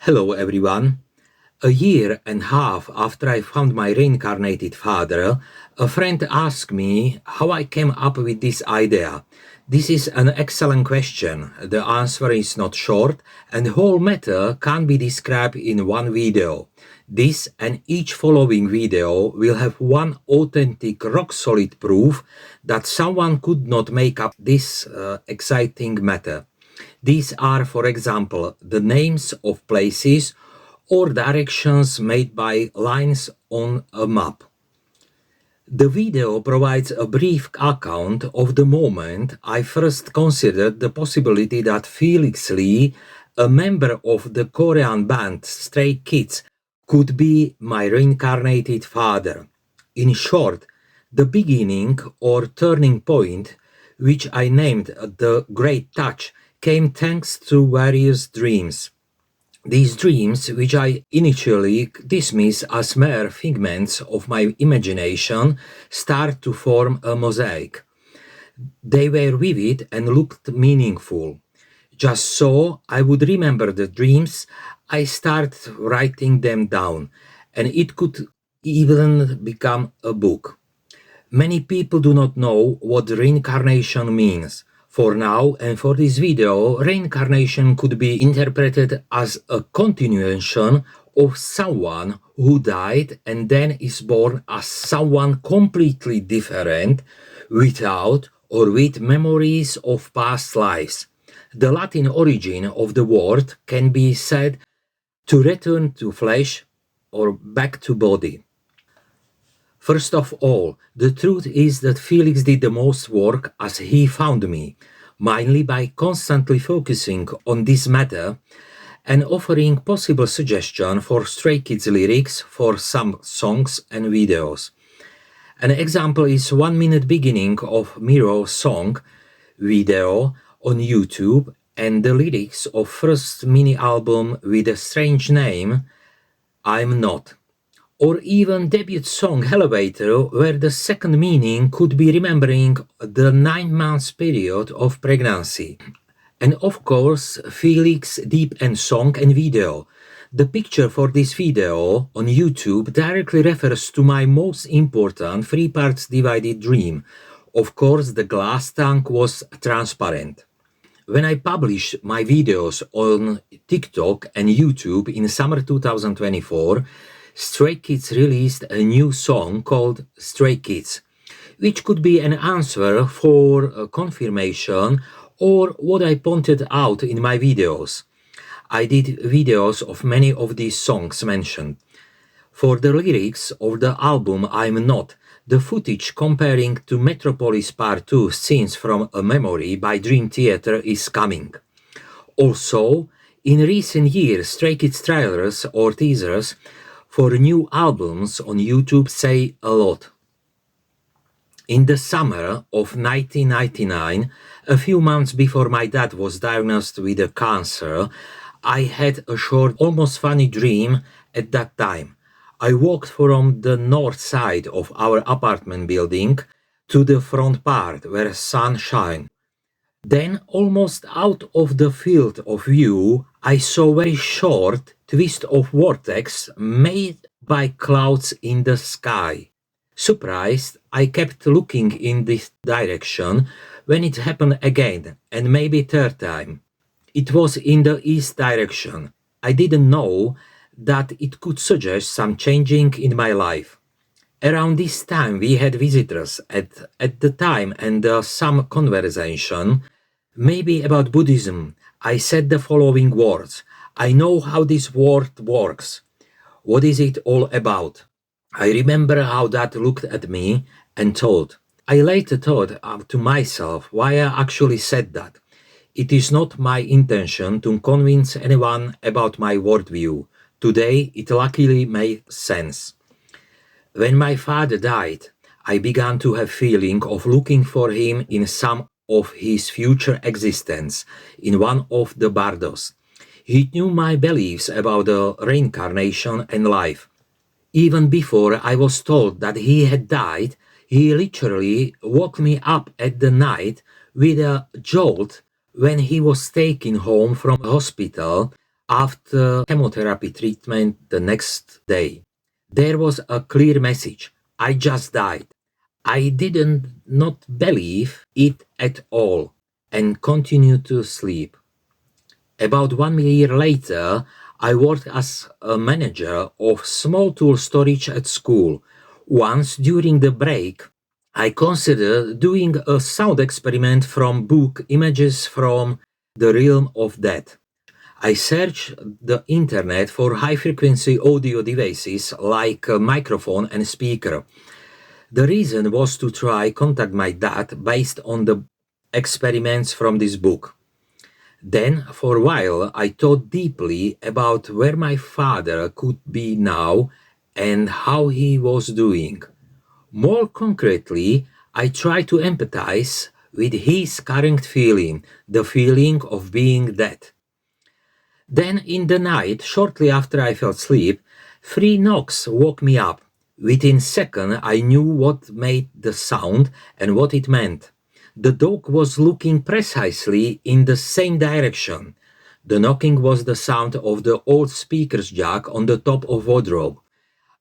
Hello everyone. A year and a half after I found my reincarnated father, a friend asked me how I came up with this idea. This is an excellent question. The answer is not short, and the whole matter can't be described in one video. This and each following video will have one authentic, rock-solid proof that someone could not make up this exciting matter. These are, for example, the names of places or directions made by lines on a map. The video provides a brief account of the moment I first considered the possibility that Felix Lee, a member of the Korean band Stray Kids, could be my reincarnated father. In short, the beginning or turning point, which I named the Great Touch, came thanks to various dreams. These dreams, which I initially dismiss as mere figments of my imagination, start to form a mosaic. They were vivid and looked meaningful. Just so I would remember the dreams, I started writing them down, and it could even become a book. Many people do not know what reincarnation means. For now and for this video, reincarnation could be interpreted as a continuation of someone who died and then is born as someone completely different, without or with memories of past lives. The Latin origin of the word can be said to return to flesh or back to body. First of all, the truth is that Felix did the most work as he found me, mainly by constantly focusing on this matter and offering possible suggestions for Stray Kids lyrics for some songs and videos. An example is 1 minute beginning of Miro's song video on YouTube and the lyrics of first mini album with a strange name, I'm Not. Or even debut song Elevator, where the second meaning could be remembering the 9 months period of pregnancy. And of course, Felix Deep End song and video. The picture for this video on YouTube directly refers to my most important 3 parts divided dream. Of course, the glass tank was transparent. When I published my videos on TikTok and YouTube in summer 2024, Stray Kids released a new song called Stray Kids, which could be an answer for a confirmation or what I pointed out in my videos. I did videos of many of these songs mentioned. For the lyrics of the album I'm Not, the footage comparing to Metropolis Part 2 scenes from a memory by Dream Theater is coming. Also, in recent years, Stray Kids trailers or teasers for new albums on YouTube say a lot. In the summer of 1999, a few months before my dad was diagnosed with a cancer, I had a short, almost funny dream at that time. I walked from the north side of our apartment building to the front part where sun shone. Then, almost out of the field of view, I saw a very short twist of vortex made by clouds in the sky. Surprised, I kept looking in this direction when it happened again, and maybe third time. It was in the east direction. I didn't know that it could suggest some changing in my life. Around this time we had visitors at the time and some conversation, maybe about Buddhism. I said the following words. I know how this word works. What is it all about? I remember how Dad looked at me and thought. I later thought to myself why I actually said that. It is not my intention to convince anyone about my worldview. Today it luckily made sense. When my father died, I began to have feeling of looking for him in some of his future existence, in one of the bardos. He knew my beliefs about the reincarnation and life. Even before I was told that he had died, he literally woke me up at the night with a jolt when he was taken home from hospital after chemotherapy treatment the next day. There was a clear message. I just died. I didn't not believe it at all and continued to sleep. About 1 year later, I worked as a manager of small tool storage at school. Once during the break, I considered doing a sound experiment from book Images from the Realm of Death. I searched the internet for high-frequency audio devices like a microphone and speaker. The reason was to try contact my dad based on the experiments from this book. Then, for a while, I thought deeply about where my father could be now and how he was doing. More concretely, I tried to empathize with his current feeling, the feeling of being dead. Then in the night, shortly after I fell asleep, 3 knocks woke me up. Within seconds, I knew what made the sound and what it meant. The dog was looking precisely in the same direction. The knocking was the sound of the old speaker's jack on the top of wardrobe.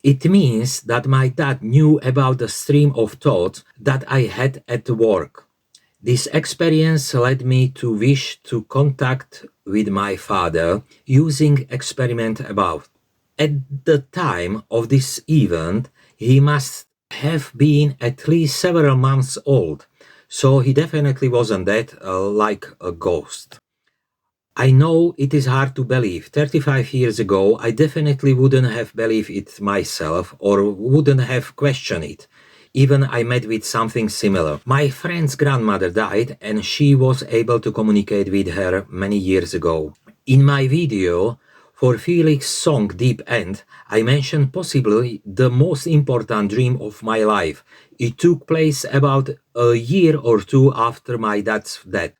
It means that my dad knew about the stream of thought that I had at work. This experience led me to wish to contact with my father using experiment above. At the time of this event, he must have been at least several months old, so he definitely wasn't dead like a ghost. I know it is hard to believe. 35 years ago, I definitely wouldn't have believed it myself or wouldn't have questioned it. Even I met with something similar. My friend's grandmother died and she was able to communicate with her many years ago. In my video for Felix's song Deep End, I mentioned possibly the most important dream of my life. It took place about a year or two after my dad's death.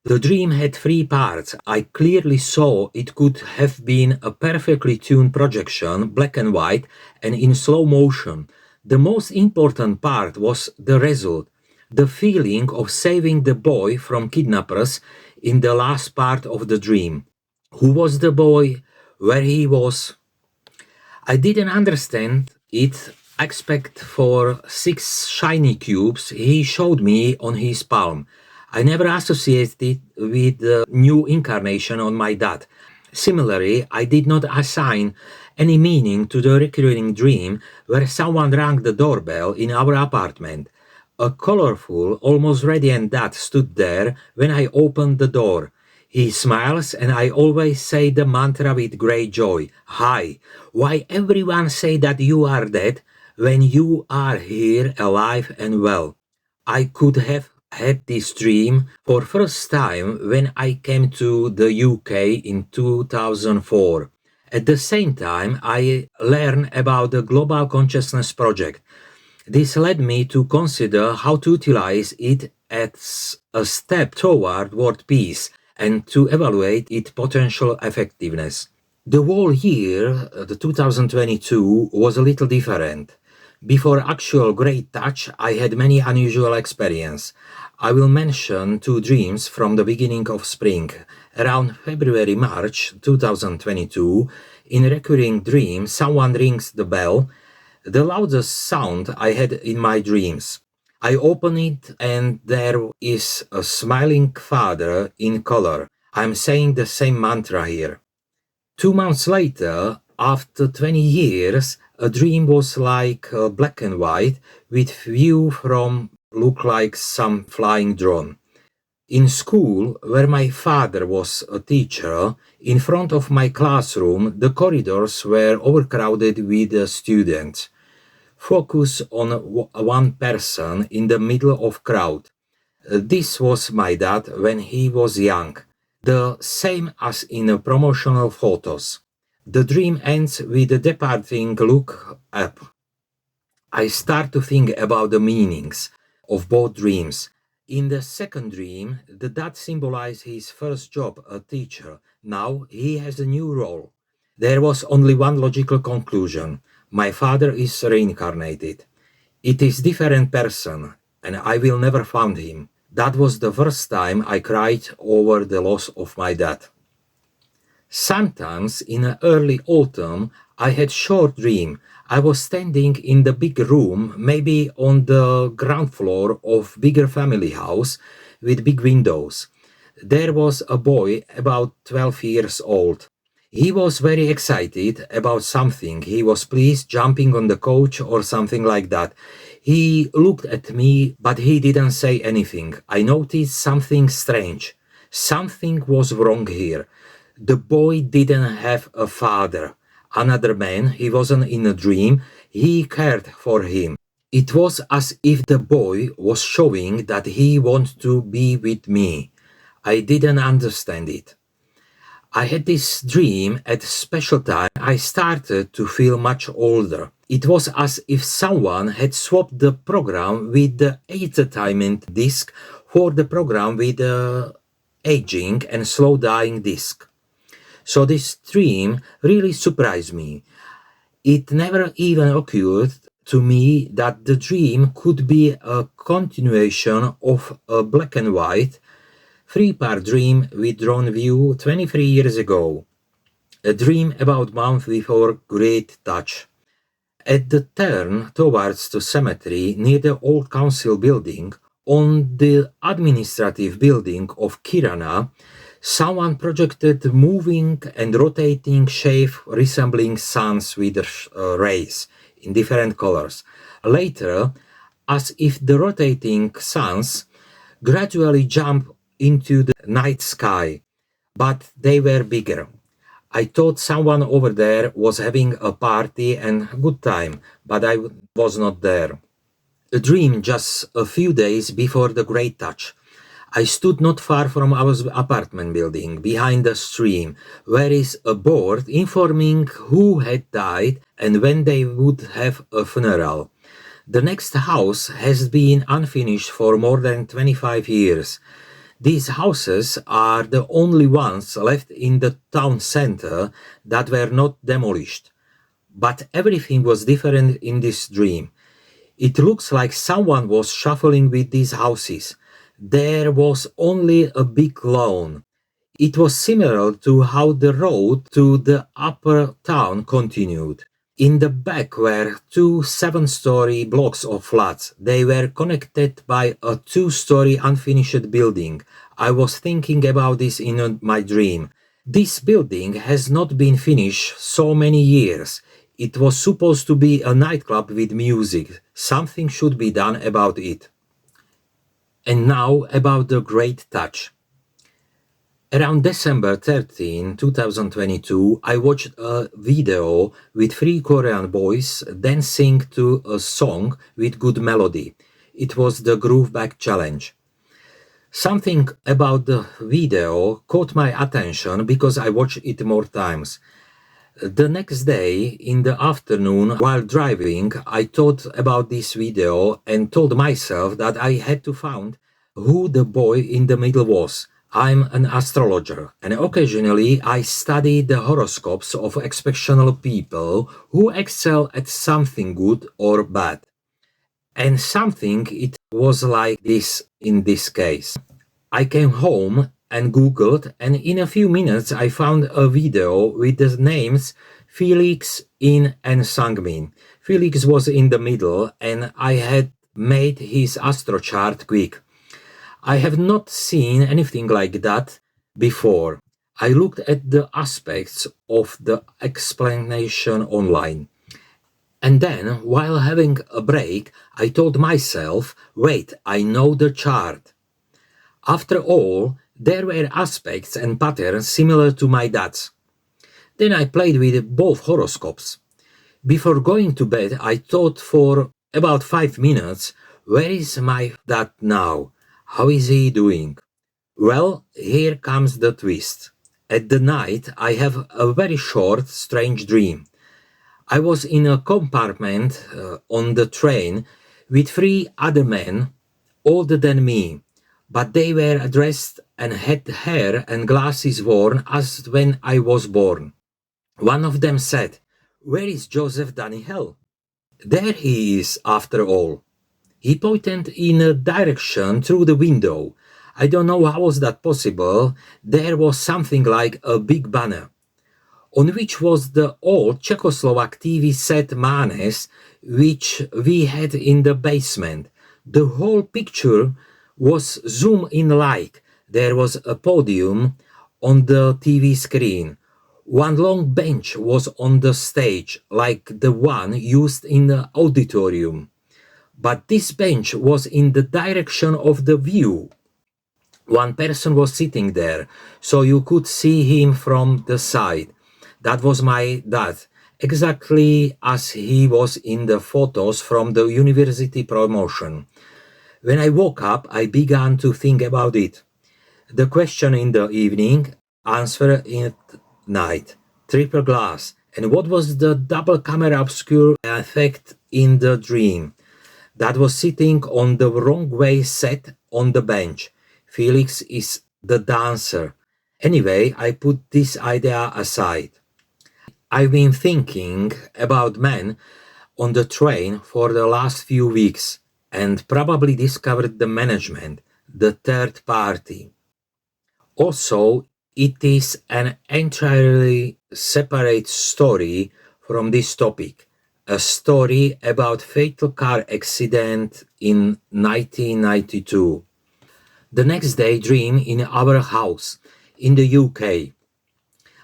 The dream had 3 parts. I clearly saw it could have been a perfectly tuned projection, black and white, and in slow motion. The most important part was the result, the feeling of saving the boy from kidnappers in the last part of the dream. Who was the boy? Where he was? I didn't understand it except for 6 shiny cubes he showed me on his palm. I never associated it with the new incarnation on my dad. Similarly, I did not assign any meaning to the recurring dream where someone rang the doorbell in our apartment. A colorful, almost radiant dad stood there when I opened the door. He smiles and I always say the mantra with great joy. Hi, why everyone say that you are dead when you are here alive and well? I could have had this dream for first time when I came to the UK in 2004. At the same time, I learned about the Global Consciousness Project. This led me to consider how to utilize it as a step toward world peace and to evaluate its potential effectiveness. The whole year, the 2022, was a little different. Before actual great touch, I had many unusual experiences. I will mention 2 dreams from the beginning of spring. Around February-March 2022, in recurring dream, someone rings the bell, the loudest sound I had in my dreams. I open it and there is a smiling father in color. I'm saying the same mantra here. 2 months later, after 20 years, a dream was like black and white with view from look like some flying drone. In school, where my father was a teacher, in front of my classroom, the corridors were overcrowded with students. Focus on one person in the middle of crowd. This was my dad when he was young, the same as in promotional photos. The dream ends with a departing look up. I start to think about the meanings of both dreams. In the second dream, the dad symbolized his first job, a teacher. Now he has a new role. There was only one logical conclusion. My father is reincarnated. It is different person, and I will never find him. That was the first time I cried over the loss of my dad. Sometimes in early autumn, I had short dream. I was standing in the big room, maybe on the ground floor of bigger family house with big windows. There was a boy about 12 years old. He was very excited about something. He was pleased jumping on the couch or something like that. He looked at me, but he didn't say anything. I noticed something strange. Something was wrong here. The boy didn't have a father. Another man, he wasn't in a dream, he cared for him. It was as if the boy was showing that he wanted to be with me. I didn't understand it. I had this dream at a special time. I started to feel much older. It was as if someone had swapped the program with the entertainment disc for the program with the aging and slow dying disc. So this dream really surprised me. It never even occurred to me that the dream could be a continuation of a black and white three-part dream with drawn view 23 years ago. A dream about month before great touch. At the turn towards the cemetery near the old council building, on the administrative building of Kirana, someone projected moving and rotating shape resembling suns with rays in different colors. Later, as if the rotating suns gradually jump into the night sky, but they were bigger. I thought someone over there was having a party and good time, but I was not there. A dream just a few days before the great touch. I stood not far from our apartment building, behind the stream, where is a board informing who had died and when they would have a funeral. The next house has been unfinished for more than 25 years. These houses are the only ones left in the town center that were not demolished. But everything was different in this dream. It looks like someone was shuffling with these houses. There was only a big lawn. It was similar to how the road to the upper town continued. In the back were two 7-story blocks of flats. They were connected by a 2-story unfinished building. I was thinking about this in my dream. This building has not been finished so many years. It was supposed to be a nightclub with music. Something should be done about it. And now about the great touch. Around December 13, 2022, I watched a video with 3 Korean boys dancing to a song with good melody. It was the Groove Back Challenge. Something about the video caught my attention because I watched it more times. The next day, in the afternoon, while driving, I thought about this video and told myself that I had to find who the boy in the middle was. I'm an astrologer, and occasionally I study the horoscopes of exceptional people who excel at something good or bad. And something it was like this in this case. I came home and Googled, and in a few minutes I found a video with the names Felix, In, and Sangmin. Felix was in the middle, and I had made his astro chart quick. I have not seen anything like that before. I looked at the aspects of the explanation online. And then, while having a break, I told myself, wait, I know the chart. After all, there were aspects and patterns similar to my dad's. Then I played with both horoscopes. Before going to bed, I thought for about 5 minutes, where is my dad now? How is he doing? Well, here comes the twist. At the night, I have a very short, strange dream. I was in a compartment on the train with 3 other men older than me, but they were dressed and had hair and glasses worn as when I was born. One of them said, "Where is Joseph Daniel?" "There he is, after all." He pointed in a direction through the window. I don't know how was that possible. There was something like a big banner. on which was the old Czechoslovak TV set Manes, which we had in the basement. The whole picture was zoomed in like there was a podium on the TV screen. One long bench was on the stage, like the one used in the auditorium. But this bench was in the direction of the view. One person was sitting there, so you could see him from the side. That was my dad, exactly as he was in the photos from the university promotion. When I woke up, I began to think about it. The question in the evening, answer in night, triple glass, and what was the double camera obscure effect in the dream? That was sitting on the wrong way set on the bench. Felix is the dancer. Anyway, I put this idea aside. I've been thinking about men on the train for the last few weeks and probably discovered the management, the third party. Also, it is an entirely separate story from this topic, a story about fatal car accident in 1992. The next day dream in our house in the UK.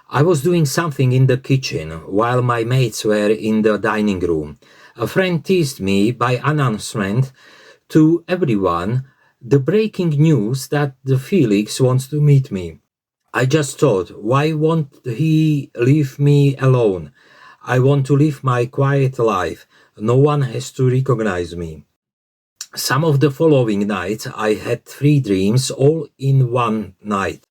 I was doing something in the kitchen while my mates were in the dining room. A friend teased me by announcement to everyone the breaking news that the Felix wants to meet me. I just thought, why won't he leave me alone? I want to live my quiet life. No one has to recognize me. Some of the following nights I had 3 dreams all in one night.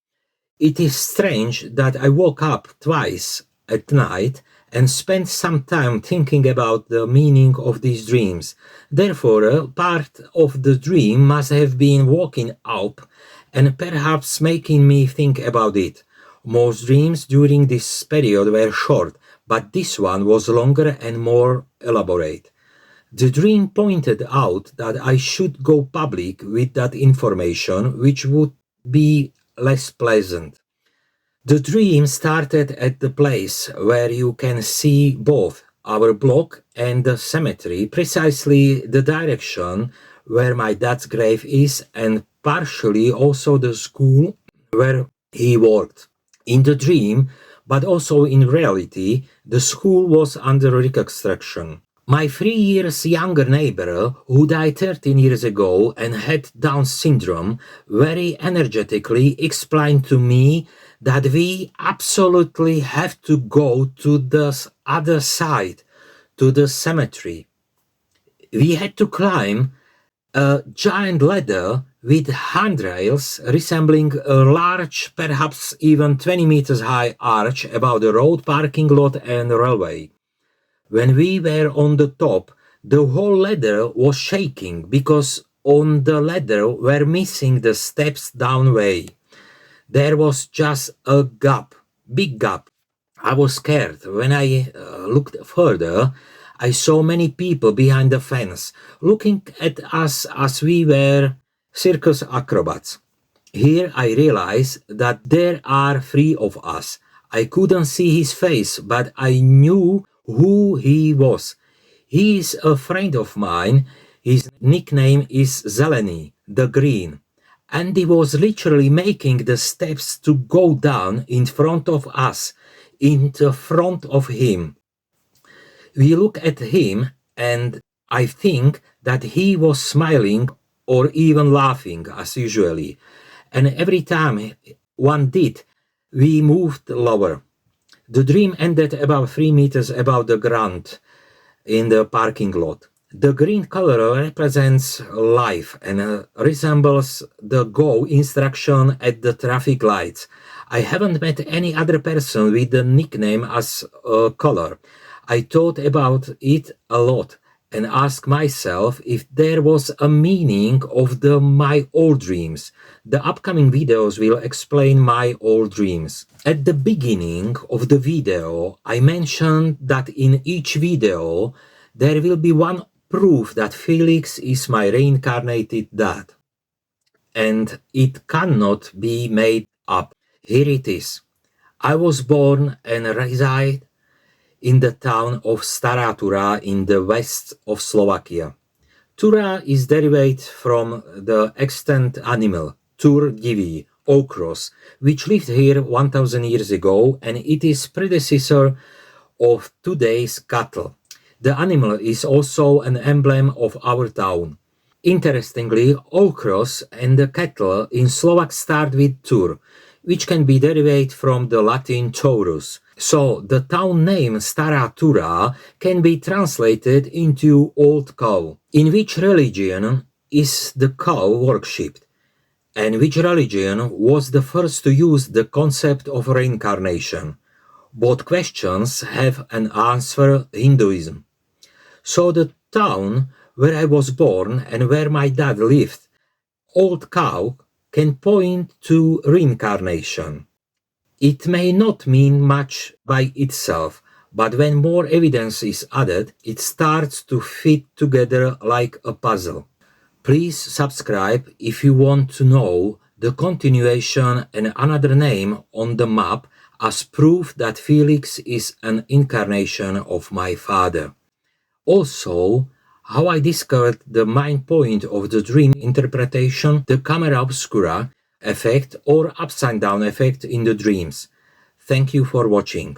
It is strange that I woke up twice at night and spent some time thinking about the meaning of these dreams. Therefore, a part of the dream must have been waking up and perhaps making me think about it. Most dreams during this period were short, but this one was longer and more elaborate. The dream pointed out that I should go public with that information, which would be less pleasant. The dream started at the place where you can see both our block and the cemetery, precisely the direction where my dad's grave is, and partially also the school where he worked. In the dream, but also in reality, the school was under reconstruction. My 3 years younger neighbor, who died 13 years ago and had Down syndrome, very energetically explained to me that we absolutely have to go to the other side, to the cemetery. We had to climb a giant ladder with handrails resembling a large, perhaps even 20 meters high arch above the road, parking lot and railway. When we were on the top, the whole ladder was shaking because on the ladder were missing the steps down way. There was just a gap, big gap. I was scared. When I looked further, I saw many people behind the fence, looking at us as we were circus acrobats. Here I realized that there are 3 of us. I couldn't see his face, but I knew who he was. He is a friend of mine. His nickname is Zeleny, the Green. And he was literally making the steps to go down in front of us, in the front of him. We look at him and I think that he was smiling or even laughing as usually. And every time one did, we moved lower. The dream ended about 3 meters above the ground in the parking lot. The green color represents life and resembles the go instruction at the traffic lights. I haven't met any other person with the nickname as a color. I thought about it a lot and asked myself if there was a meaning of my old dreams. The upcoming videos will explain my old dreams. At the beginning of the video, I mentioned that in each video, there will be one proof that Felix is my reincarnated dad. And it cannot be made up. Here it is. I was born and reside in the town of Stará Tura in the west of Slovakia. Tura is derived from the extant animal Tur divi, okros, which lived here 1000 years ago, and it is predecessor of today's cattle. The animal is also an emblem of our town. Interestingly, okros and the cattle in Slovak start with tur, which can be derived from the Latin taurus. So the town name Stará Tura can be translated into old cow. In which religion is the cow worshipped? And which religion was the first to use the concept of reincarnation? Both questions have an answer: Hinduism. So the town where I was born and where my dad lived, Old Cow, can point to reincarnation. It may not mean much by itself, but when more evidence is added, it starts to fit together like a puzzle. Please subscribe if you want to know the continuation and another name on the map as proof that Felix is an incarnation of my father. Also, how I discovered the main point of the dream interpretation, the camera obscura effect or upside down effect in the dreams. Thank you for watching.